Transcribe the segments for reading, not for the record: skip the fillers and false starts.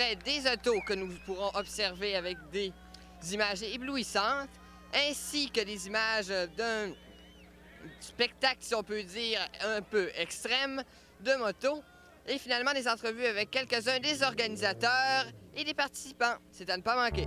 extrait des autos que nous pourrons observer avec des images éblouissantes, ainsi que des images d'un spectacle, si on peut dire, un peu extrême de moto, et finalement des entrevues avec quelques-uns des organisateurs et des participants. C'est à ne pas manquer.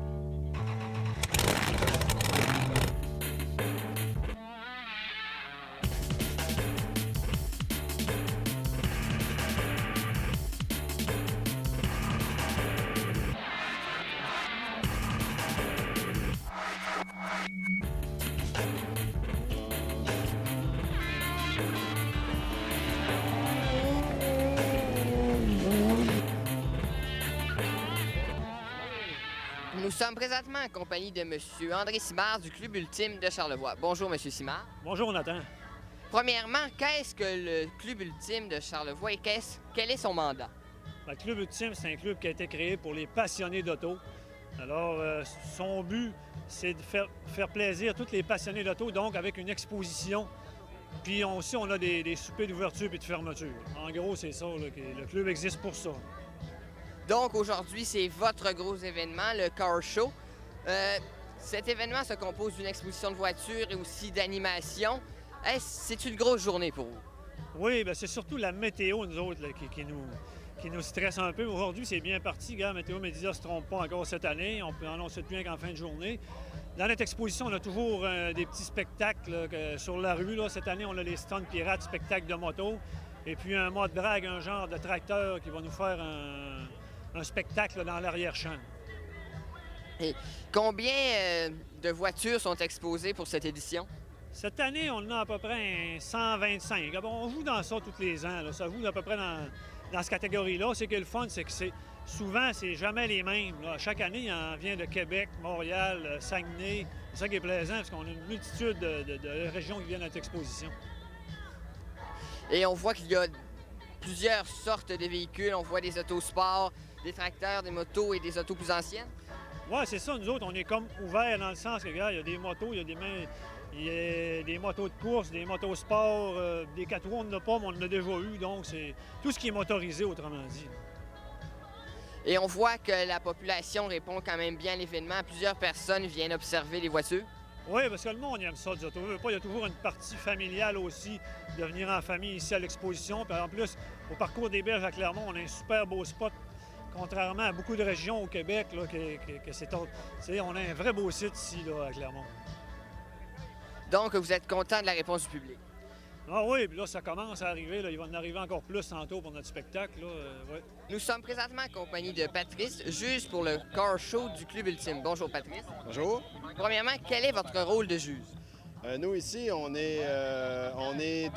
Nous sommes présentement en compagnie de M. André Simard du Club Ultime de Charlevoix. Bonjour, M. Simard. Bonjour, Nathan. Premièrement, qu'est-ce que le Club Ultime de Charlevoix et quel est son mandat? Le Club Ultime, c'est un club qui a été créé pour les passionnés d'auto. Alors, son but, c'est de faire plaisir à tous les passionnés d'auto, donc avec une exposition. Puis aussi, on a des soupers d'ouverture et de fermeture. En gros, c'est ça, là, que le club existe pour ça. Donc, aujourd'hui, c'est votre gros événement, le Car Show. Cet événement se compose d'une exposition de voitures et aussi d'animation. C'est une grosse journée pour vous? Oui, bien, c'est surtout la météo, nous autres, là, qui nous stresse un peu. Aujourd'hui, c'est bien parti. Regarde, Météo Média ne se trompe pas encore cette année. On peut annoncer bien qu'en fin de journée. Dans notre exposition, on a toujours des petits spectacles là, sur la rue. Là. Cette année, on a les Stunt Pirates, spectacle de moto. Et puis un mode drag, un genre de tracteur qui va nous faire un spectacle là, dans l'arrière-champ. Et combien de voitures sont exposées pour cette édition? Cette année, on en a à peu près 125. On joue dans ça tous les ans. Là. Ça joue à peu près dans cette catégorie-là. C'est que le fun, c'est que souvent, c'est jamais les mêmes. Là. Chaque année, il en vient de Québec, Montréal, Saguenay. C'est ça qui est plaisant, parce qu'on a une multitude de régions qui viennent à notre exposition. Et on voit qu'il y a plusieurs sortes de véhicules. On voit des autosports, des tracteurs, des motos et des autos plus anciennes. Oui, c'est ça. Nous autres, on est comme ouverts dans le sens que, regarde, il y a des motos, il y a des motos de course, des motos sport, des 4 roues, on n'en a pas, mais on en a déjà eu. Donc, c'est tout ce qui est motorisé, autrement dit. Et on voit que la population répond quand même bien à l'événement. Plusieurs personnes viennent observer les voitures. Oui, parce que le monde aime ça, du auto. Il y a toujours une partie familiale aussi, de venir en famille ici à l'exposition. Puis en plus, au Parcours des Berges à Clermont, on a un super beau spot. Contrairement à beaucoup de régions au Québec, là, on a un vrai beau site ici là, à Clermont. Donc, vous êtes content de la réponse du public? Ah oui, puis là, ça commence à arriver. Là. Il va en arriver encore plus tantôt pour notre spectacle. Là, ouais. Nous sommes présentement en compagnie de Patrice, juge pour le Car Show du Club Ultime. Bonjour, Patrice. Bonjour. Premièrement, quel est votre rôle de juge? Nous, ici, on est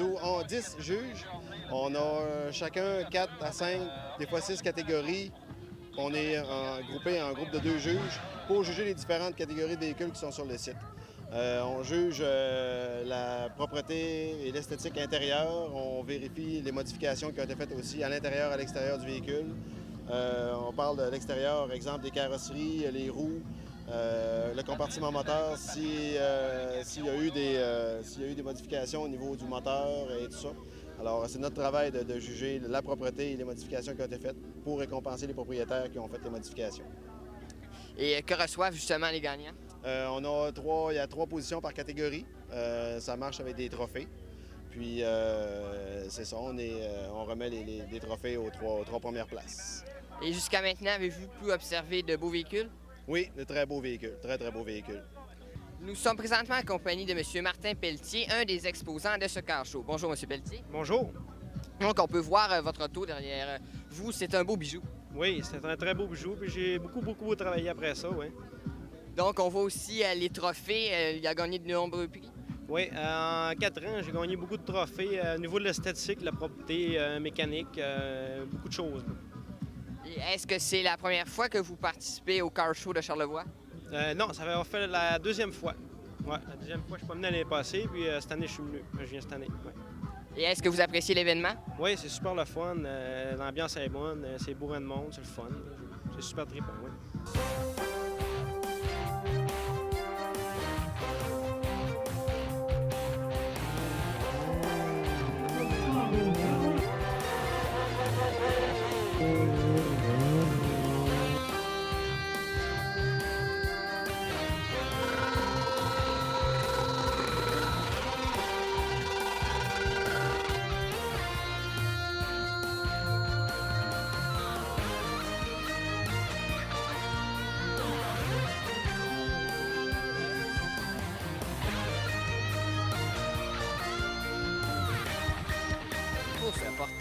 10 juges. On a chacun 4 à 5, des fois 6 catégories. On est groupé en groupe de 2 juges pour juger les différentes catégories de véhicules qui sont sur le site. On juge la propreté et l'esthétique intérieure. On vérifie les modifications qui ont été faites aussi à l'intérieur et à l'extérieur du véhicule. On parle de l'extérieur, exemple des carrosseries, les roues, le compartiment moteur, s'il y a eu des modifications au niveau du moteur et tout ça. Alors, c'est notre travail de juger la propreté et les modifications qui ont été faites pour récompenser les propriétaires qui ont fait les modifications. Et que reçoivent justement les gagnants? Il y a 3 positions par catégorie. Ça marche avec des trophées. Puis, c'est ça, on remet des trophées aux 3 premières places. Et jusqu'à maintenant, avez-vous pu observer de beaux véhicules? Oui, de très beaux véhicules, très, très beaux véhicules. Nous sommes présentement en compagnie de M. Martin Pelletier, un des exposants de ce Car Show. Bonjour, M. Pelletier. Bonjour. Donc, on peut voir votre auto derrière vous. C'est un beau bijou. Oui, c'est un très beau bijou, puis j'ai beaucoup travaillé après ça, oui. Donc, on voit aussi les trophées. Il a gagné de nombreux prix. Oui, en 4 ans, j'ai gagné beaucoup de trophées au niveau de l'esthétique, la propreté mécanique, beaucoup de choses. Et est-ce que c'est la première fois que vous participez au Car Show de Charlevoix? Non, ça va faire la 2e fois. Ouais, la 2e fois, je suis pas venu l'année passée, puis cette année, je suis venu. Je viens cette année, ouais. Et est-ce que vous appréciez l'événement? Oui, c'est super le fun. L'ambiance est bonne, c'est bourrin de monde, c'est le fun. C'est super trippant, oui.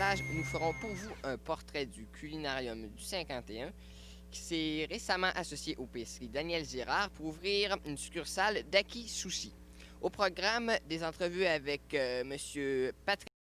davantage, nous ferons pour vous un portrait du culinarium du 51 qui s'est récemment associé aux pâtisseries Daniel Girard pour ouvrir une succursale d'Aki Sushi. Au programme, des entrevues avec M. Patrick